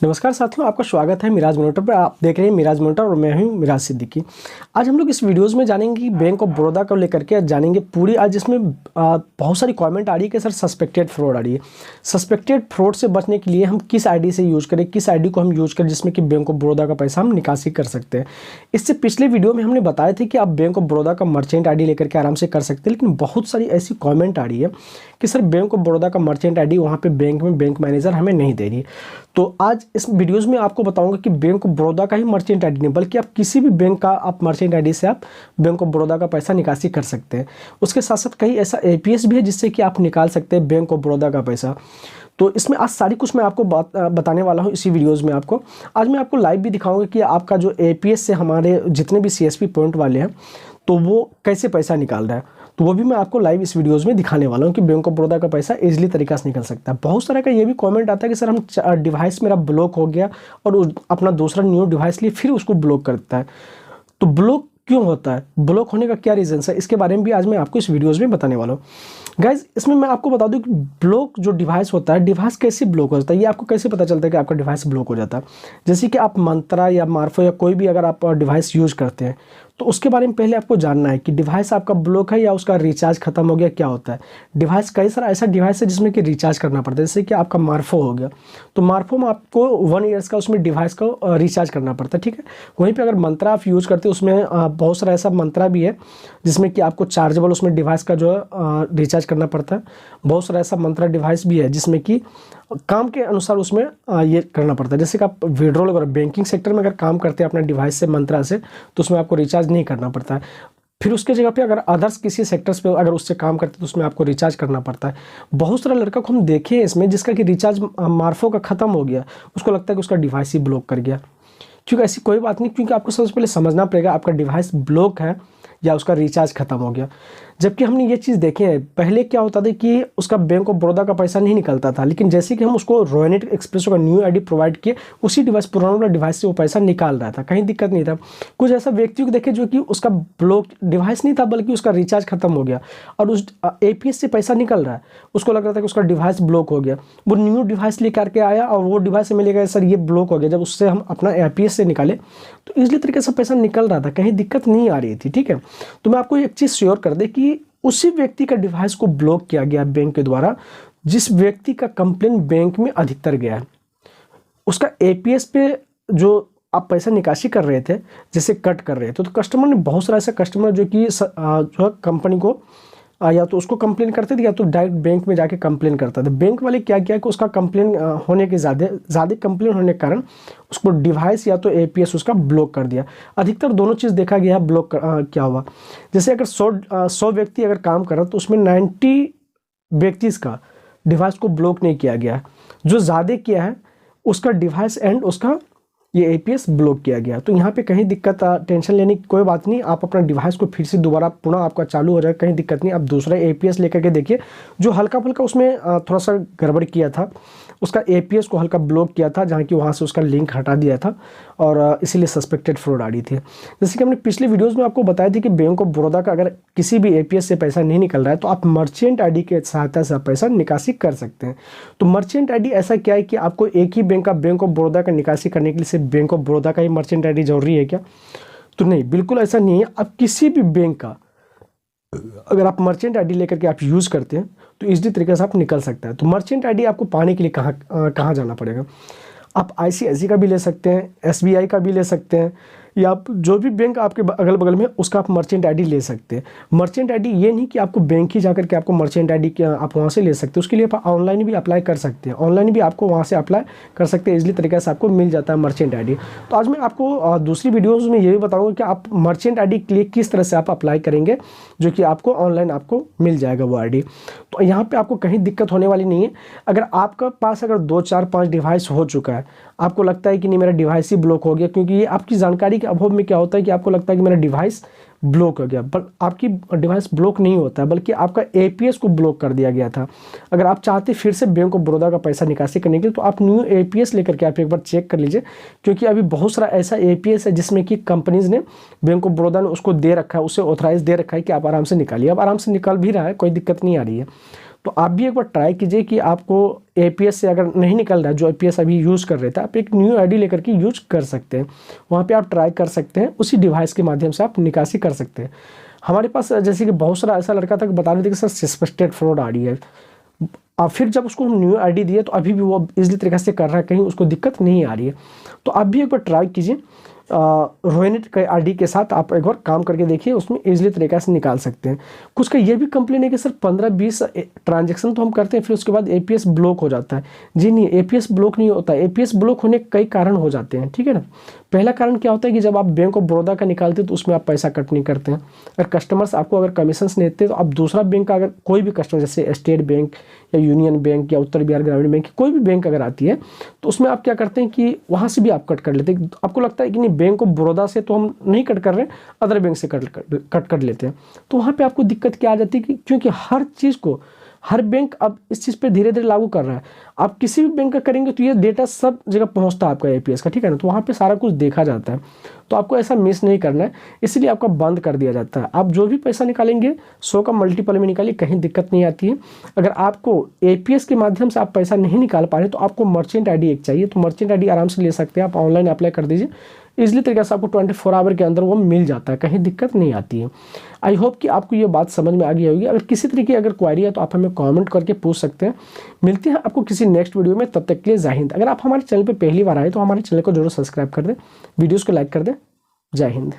नमस्कार साथियों, आपका स्वागत है मिराज मोनिटर पर। आप देख रहे हैं मिराज मोनिटर और मैं हूं मिराज सिद्दीकी। आज हम लोग इस वीडियोस में जानेंगे कि बैंक ऑफ बड़ौदा को लेकर के जानेंगे पूरी। आज इसमें बहुत सारी कमेंट आ रही है कि सर सस्पेक्टेड फ्रॉड आ रही है। सस्पेक्टेड फ्रॉड से बचने के लिए हम किस आईडी से यूज़ करें, किस आईडी को हम यूज़ करें जिसमें कि बैंक ऑफ बड़ौदा का पैसा हम निकासी कर सकते हैं। इससे पिछले वीडियो में हमने बताया था कि आप बैंक ऑफ बड़ौदा का मर्चेंट आई डी लेकर के आराम से कर सकते हैं, लेकिन बहुत सारी ऐसी कॉमेंट आ रही है कि सर बैंक ऑफ बड़ौदा का मर्चेंट आई डी वहाँ पर बैंक में बैंक मैनेजर हमें नहीं दे रही है। तो आज इस वीडियोस में आपको बताऊंगा कि बैंक ऑफ बड़ौदा का ही मर्चेंट आईडी नहीं बल्कि आप किसी भी बैंक का आप मर्चेंट आईडी से आप बैंक ऑफ बड़ौदा का पैसा निकासी कर सकते हैं। उसके साथ साथ कई ऐसा एपीएस भी है जिससे कि आप निकाल सकते हैं बैंक ऑफ बड़ौदा का पैसा। तो इसमें आज सारी कुछ मैं आपको बताने वाला हूँ इसी वीडियोज़ में। आपको आज मैं आपको लाइव भी दिखाऊंगा कि आपका जो एपीएस से हमारे जितने भी सीएसपी पॉइंट वाले हैं तो वो कैसे पैसा निकाल रहा है, तो वो भी मैं आपको लाइव इस वीडियोज़ में दिखाने वाला हूँ कि बैंक ऑफ बड़ौदा का पैसा इजीली तरीका से निकल सकता है। बहुत सारा का ये भी कमेंट आता है कि सर हम डिवाइस मेरा ब्लॉक हो गया और अपना दूसरा न्यू डिवाइस लिए फिर उसको ब्लॉक करता है। तो ब्लॉक क्यों होता है, ब्लॉक होने का क्या रीज़न है, इसके बारे में भी आज मैं आपको इस वीडियोज़ में बताने वाला हूँ। गाइज इसमें मैं आपको बता दूं कि ब्लॉक जो डिवाइस होता है, डिवाइस कैसे ब्लॉक हो जाता है, ये आपको कैसे पता चलता है कि आपका डिवाइस ब्लॉक हो जाता है। जैसे कि आप मंत्रा या मार्फो या कोई भी अगर आप डिवाइस यूज़ करते हैं तो उसके बारे में पहले आपको जानना है कि डिवाइस आपका ब्लॉक है या उसका रिचार्ज खत्म हो गया, क्या होता है। डिवाइस कई सारा ऐसा डिवाइस है जिसमें कि रिचार्ज करना पड़ता है। जैसे कि आपका मार्फो हो गया तो मार्फो में आपको 1 ईयर्स का उसमें डिवाइस को रिचार्ज करना पड़ता है, ठीक है। वहीं पे अगर मंत्रा आप यूज़ करते हो उसमें बहुत सारा ऐसा मंत्रा भी है जिसमें कि आपको चार्जेबल उसमें डिवाइस का जो है रिचार्ज करना पड़ता है। बहुत सारा ऐसा मंत्रा डिवाइस भी है जिसमें कि काम के अनुसार उसमें ये करना पड़ता है। जैसे कि आप विड्रॉल अगर बैंकिंग सेक्टर में अगर काम करते हैं अपने डिवाइस से मंत्रा से तो उसमें आपको रिचार्ज नहीं करना पड़ता है। फिर उसके जगह पे अगर अदर्स किसी सेक्टर्स पे अगर उससे काम करते तो उसमें आपको रिचार्ज करना पड़ता है। बहुत सारा लड़का को हम देखे हैं इसमें जिसका कि रिचार्ज मार्फो का ख़त्म हो गया, उसको लगता है कि उसका डिवाइस ही ब्लॉक कर गया। क्योंकि ऐसी कोई बात नहीं, क्योंकि आपको सबसे पहले समझना पड़ेगा आपका डिवाइस ब्लॉक है या उसका रिचार्ज खत्म हो गया। जबकि हमने ये चीज़ देखे हैं, पहले क्या होता था कि उसका बैंक ऑफ बड़ौदा का पैसा नहीं निकलता था, लेकिन जैसे कि हम उसको रोयनेट एक्सप्रेसो का न्यू आईडी प्रोवाइड किए उसी डिवाइस पुराना वाला डिवाइस से वो पैसा निकाल रहा था, कहीं दिक्कत नहीं था। कुछ ऐसा व्यक्तियों को देखे जो कि उसका ब्लॉक डिवाइस नहीं था बल्कि उसका रिचार्ज खत्म हो गया और उस एपीएस से पैसा निकल रहा है, उसको लग रहा था कि उसका डिवाइस ब्लॉक हो गया। वो न्यू डिवाइस लेकर के आया और वो डिवाइस में लेकर सर ये ब्लॉक हो गया। जब उससे हम अपना एपीएस से निकाले तो इजली तरीके से पैसा निकल रहा था, कहीं दिक्कत नहीं आ रही थी, ठीक है। तो मैं आपको एक चीज़ श्योर कर दे कि उसी व्यक्ति का डिवाइस को ब्लॉक किया गया बैंक के द्वारा जिस व्यक्ति का कंप्लेन बैंक में अधिकतर गया है। उसका एपीएस पे जो आप पैसा निकासी कर रहे थे, जैसे कट कर रहे थे, तो कस्टमर ने बहुत सारा ऐसा कस्टमर जो कि जो कंपनी को या तो उसको कंप्लेन करते थे या तो डायरेक्ट बैंक में जाके कंप्लेन करता था। बैंक वाले क्या किया कि उसका कंप्लेन होने के ज़्यादा कंप्लेन होने के कारण उसको डिवाइस या तो एपीएस उसका ब्लॉक कर दिया। अधिकतर दोनों चीज़ देखा गया है ब्लॉक क्या हुआ। जैसे अगर 100 व्यक्ति अगर काम कर रहा तो उसमें 90 व्यक्ति का डिवाइस को ब्लॉक नहीं किया गया है। जो ज़्यादा किया है उसका डिवाइस एंड उसका ये एपीएस ब्लॉक किया गया। तो यहाँ पे कहीं दिक्कत टेंशन लेने की कोई बात नहीं। आप अपना डिवाइस को फिर से दोबारा पुनः आपका चालू हो जाए, कहीं दिक्कत नहीं। आप दूसरा एपीएस लेकर के देखिए जो हल्का फुल्का उसमें थोड़ा सा गड़बड़ किया था, उसका एपीएस को हल्का ब्लॉक किया था जहाँ कि वहाँ से उसका लिंक हटा दिया था और इसीलिए सस्पेक्टेड फ्रॉड आ रही थी। जैसे कि हमने पिछले वीडियोज़ में आपको बताया था कि बैंक ऑफ बड़ौदा का अगर किसी भी एपीएस से पैसा नहीं निकल रहा है तो आप मर्चेंट आईडी के सहायता से आप पैसा निकासी कर सकते हैं। तो मर्चेंट आईडी ऐसा क्या है कि आपको एक ही बैंक का बैंक ऑफ बड़ौदा का निकासी करने के लिए सिर्फ बैंक ऑफ बड़ौदा का ही मर्चेंट आईडी जरूरी है क्या? तो नहीं, बिल्कुल ऐसा नहीं है। आप किसी भी बैंक का अगर आप मर्चेंट आईडी लेकर के आप यूज़ करते हैं तो इसी तरीके से आप निकल सकता है। तो मर्चेंट आईडी आपको पाने के लिए कहाँ जाना पड़ेगा? आप आईसीआईसी का भी ले सकते हैं, एसबीआई का भी ले सकते हैं, या आप जो भी बैंक आपके अगल बगल में उसका आप मर्चेंट आईडी ले सकते हैं। मर्चेंट आईडी ये नहीं कि आपको बैंक ही जाकर के आपको मर्चेंट आईडी आप वहाँ से ले सकते हैं, उसके लिए आप ऑनलाइन भी अप्लाई कर सकते हैं। ऑनलाइन भी आपको वहाँ से अप्लाई कर सकते हैं, इजीली तरीके से आपको मिल जाता है मर्चेंट आईडी। तो आज मैं आपको दूसरी वीडियोज़ में ये भी बताऊँगा कि आप मर्चेंट आईडी के लिए किस तरह से आप अप्लाई करेंगे जो कि आपको ऑनलाइन आपको मिल जाएगा वो आईडी। तो यहाँ पर आपको कहीं दिक्कत होने वाली नहीं है। अगर आपका पास अगर 2, 4, 5 डिवाइस हो चुका है, आपको लगता है कि नहीं मेरा डिवाइस ही ब्लॉक हो गया, क्योंकि ये आपकी जानकारी के अभाव में क्या होता है कि आपको लगता है कि मेरा डिवाइस ब्लॉक हो गया, बट आपकी डिवाइस ब्लॉक नहीं होता है बल्कि आपका एपीएस को ब्लॉक कर दिया गया था। अगर आप चाहते फिर से बैंक ऑफ बड़ौदा का पैसा निकासी करने के लिए तो आप न्यू एपीएस लेकर के आप एक बार चेक कर लीजिए, क्योंकि अभी बहुत सारा ऐसा एपीएस है जिसमें कि कंपनीज ने बैंक ऑफ बड़ौदा ने उसको दे रखा है, उसे ऑथराइज दे रखा है कि आप आराम से निकालिए। अब आराम से निकल भी रहा है, कोई दिक्कत नहीं आ रही है। तो आप भी एक बार ट्राई कीजिए कि आपको एपीएस से अगर नहीं निकल रहा है, जो एपीएस अभी यूज़ कर रहे थे, आप एक न्यू आईडी लेकर के यूज कर सकते हैं। वहाँ पे आप ट्राई कर सकते हैं, उसी डिवाइस के माध्यम से आप निकासी कर सकते हैं। हमारे पास जैसे कि बहुत सारा ऐसा लड़का था कि बता रहे थे कि सर सस्पेक्टेड फ्रॉड आ रही है, और फिर जब उसको हम न्यू आईडी दिए तो अभी भी वो इजीली तरीके से कर रहा है, कहीं उसको दिक्कत नहीं आ रही है। तो आप भी एक बार ट्राई कीजिए, रोहिणित के आईडी के साथ आप एक बार काम करके देखिए, उसमें इजीली तरीके से निकाल सकते हैं। कुछ का ये भी कंप्लेन है कि सर 15-20 ट्रांजेक्शन तो हम करते हैं, फिर उसके बाद एपीएस ब्लॉक हो जाता है। जी नहीं, एपीएस ब्लॉक नहीं होता। एपीएस ब्लॉक होने के कई कारण हो जाते हैं, ठीक है ना। पहला कारण क्या होता है कि जब आप बैंक ऑफ बड़ौदा का निकालते हैं तो उसमें आप पैसा कट नहीं करते हैं। अगर कस्टमर्स आपको अगर कमीशन नहीं देते तो आप दूसरा बैंक का, अगर कोई भी कस्टमर जैसे स्टेट बैंक या यूनियन बैंक या उत्तर बिहार ग्रामीण बैंक, कोई भी बैंक अगर आती है तो उसमें आप क्या करते हैं कि वहाँ से भी आप कट कर लेते हैं। आपको लगता है कि नहीं, बैंक ऑफ बड़ौदा से तो हम नहीं कट कर रहे हैं, अदर बैंक से कट कर लेते हैं। तो वहाँ पे आपको दिक्कत क्या आ जाती है कि क्योंकि हर चीज़ को हर बैंक अब इस चीज़ पे धीरे धीरे लागू कर रहा है। आप किसी भी बैंक का करेंगे तो ये डेटा सब जगह पहुंचता है आपका एपीएस का, ठीक है ना। तो वहाँ पे सारा कुछ देखा जाता है, तो आपको ऐसा मिस नहीं करना है, इसलिए आपका बंद कर दिया जाता है। आप जो भी पैसा निकालेंगे 100 का मल्टीपल में निकालिए, कहीं दिक्कत नहीं आती है। अगर आपको एपीएस के माध्यम से आप पैसा नहीं निकाल पा रहे तो आपको मर्चेंट आईडी एक चाहिए, तो मर्चेंट आईडी आराम से ले सकते हैं आप, ऑनलाइन अप्लाई कर दीजिए, इजीली तरीके से आपको 24 आवर के अंदर वो मिल जाता है, कहीं दिक्कत नहीं आती है। आई होप कि आपको ये बात समझ में आ गई होगी। अगर किसी तरीके की अगर क्वारी है तो आप हमें कमेंट करके पूछ सकते हैं। मिलते हैं आपको किसी नेक्स्ट वीडियो में, तब तक के लिए जय हिंद। अगर आप हमारे चैनल पर पहली बार आए तो हमारे चैनल को जरूर सब्सक्राइब कर दें, वीडियोज़ को लाइक कर दें। जय हिंद।